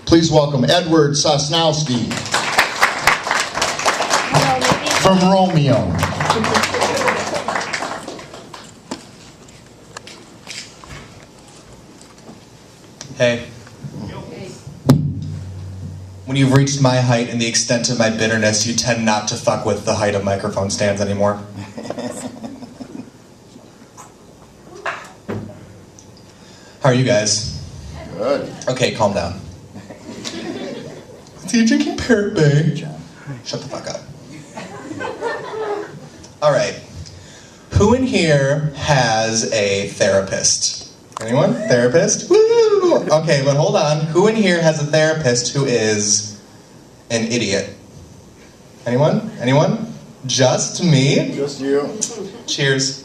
Please welcome Edward SOSNOSKI from Romeo. Hey. When you've reached my height and the extent of my bitterness, you tend not to fuck with the height of microphone stands anymore. How are you guys? Good. Okay, calm down. So you're drinking Parrot Bay? Shut the fuck up. Alright. Who in here has a therapist? Anyone? Therapist? Woo! Okay, but hold on. Who in here has a therapist who is an idiot? Anyone? Anyone? Just me? Just you. Cheers.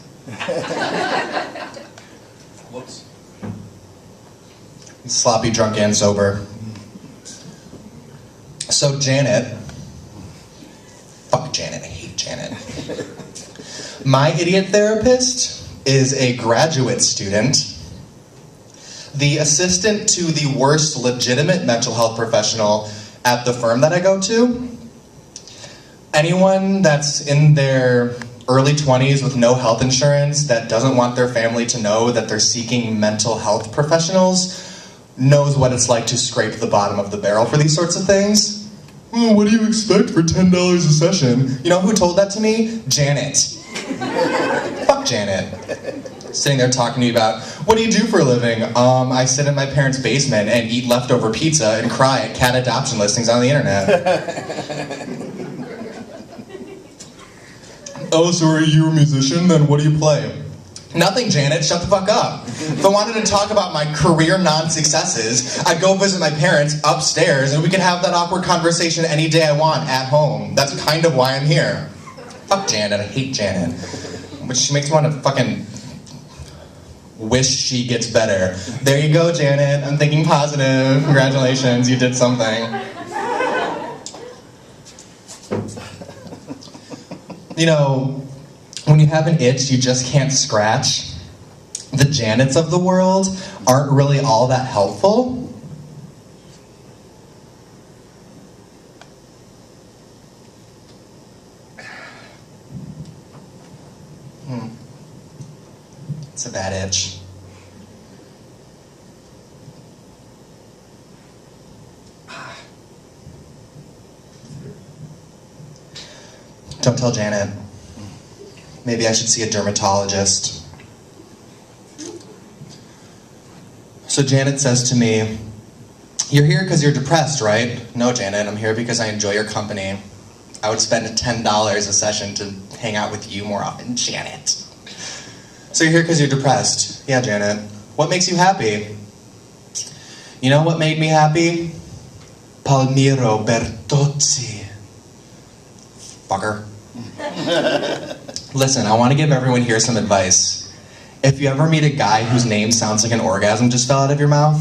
Whoops. Sloppy, drunk, and sober. So Janet. Fuck Janet, I hate Janet. My idiot therapist is a graduate student, the assistant to the worst legitimate mental health professional at the firm that I go to. Anyone that's in their early 20s with no health insurance that doesn't want their family to know that they're seeking mental health professionals knows what it's like to scrape the bottom of the barrel for these sorts of things. Oh, what do you expect for $10 a session? You know who told that to me? Janet. Fuck Janet. Sitting there talking to me about, what do you do for a living? I sit in my parents' basement and eat leftover pizza and cry at cat adoption listings on the internet. Oh, so are you a musician? Then what do you play? Nothing, Janet, shut the fuck up. If I wanted to talk about my career non-successes, I'd go visit my parents upstairs and we could have that awkward conversation any day I want at home. That's kind of why I'm here. Fuck Janet, I hate Janet. But she makes me want to fucking wish she gets better. There you go, Janet, I'm thinking positive. Congratulations, you did something. You know, when you have an itch you just can't scratch, the Janets of the world aren't really all that helpful. It's a bad itch. Don't tell Janet. Maybe I should see a dermatologist. So Janet says to me, you're here because you're depressed, right? No, Janet, I'm here because I enjoy your company. I would spend $10 a session to hang out with you more often, Janet. So you're here because you're depressed. Yeah, Janet. What makes you happy? You know what made me happy? Palmiro Bertozzi. Fucker. Listen, I want to give everyone here some advice. If you ever meet a guy whose name sounds like an orgasm just fell out of your mouth,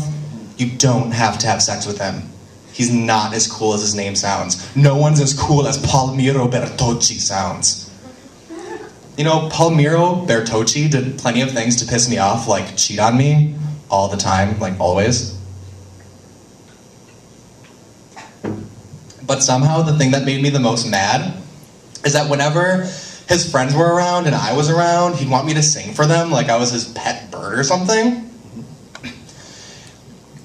you don't have to have sex with him. He's not as cool as his name sounds. No one's as cool as Palmiro Bertocci sounds. You know, Palmiro Bertocci did plenty of things to piss me off, like cheat on me all the time, like always. But somehow the thing that made me the most mad is that whenever his friends were around and I was around, he'd want me to sing for them like I was his pet bird or something.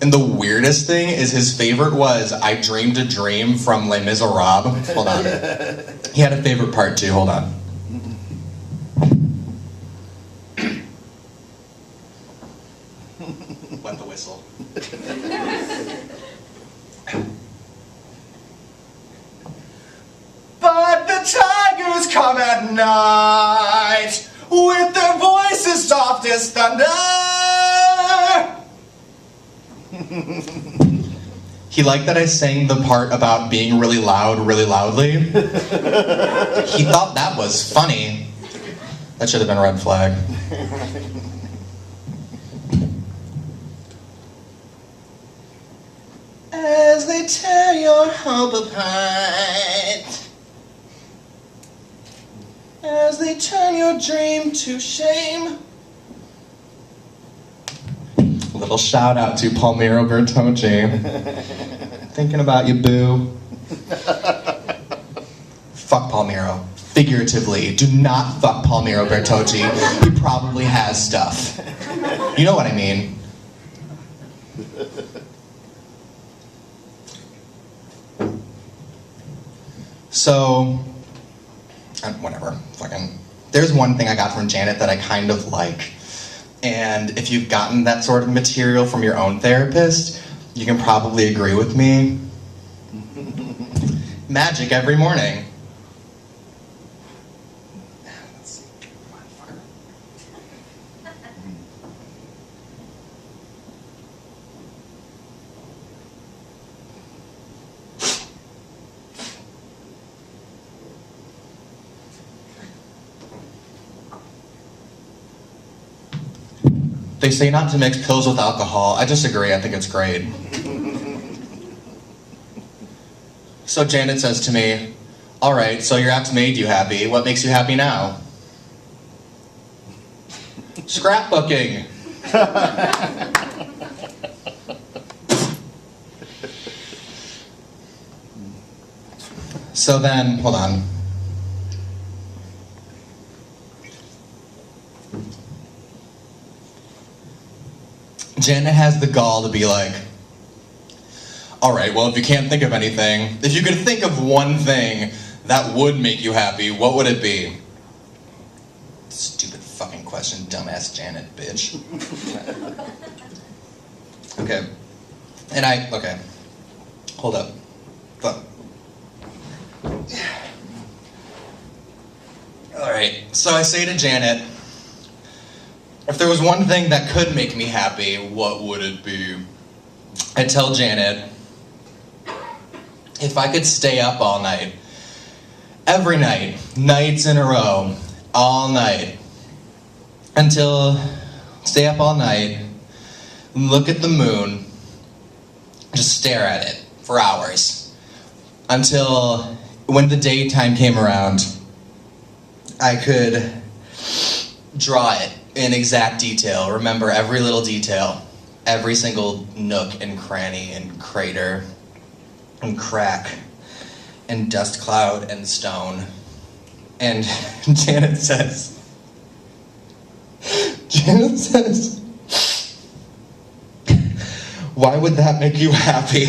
And the weirdest thing is his favorite was I Dreamed a Dream from Les Miserables. Hold on. He had a favorite part too, hold on. Wet the whistle. But the tigers come at night with their voices soft as thunder. He liked that I sang the part about being really loud, really loudly. He thought that was funny. That should have been a red flag. As they tear your hope apart, as they turn your dream to shame. Little shout out to Palmiro Bertocci. Thinking about you, boo. Fuck Palmiro. Figuratively. Do not fuck Palmiro Bertocci. He probably has stuff. You know what I mean. So, whatever. Fucking. There's one thing I got from Janet that I kind of like. And if you've gotten that sort of material from your own therapist, you can probably agree with me. Magic every morning. They say not to mix pills with alcohol. I disagree. I think it's great. So Janet says to me, all right, so your ex made you happy. What makes you happy now? Scrapbooking. So then, hold on. Janet has the gall to be like, all right, well, if you can't think of anything, if you could think of one thing that would make you happy, what would it be? Stupid fucking question, dumbass Janet, bitch. Okay. Okay. Hold up. All right, so I say to Janet, if there was one thing that could make me happy, what would it be? I tell Janet, if I could stay up all night, every night, nights in a row, all night, stay up all night, look at the moon, just stare at it for hours, until when the daytime came around, I could draw it in exact detail, remember every little detail, every single nook and cranny and crater and crack and dust cloud and stone. And Janet says, why would that make you happy?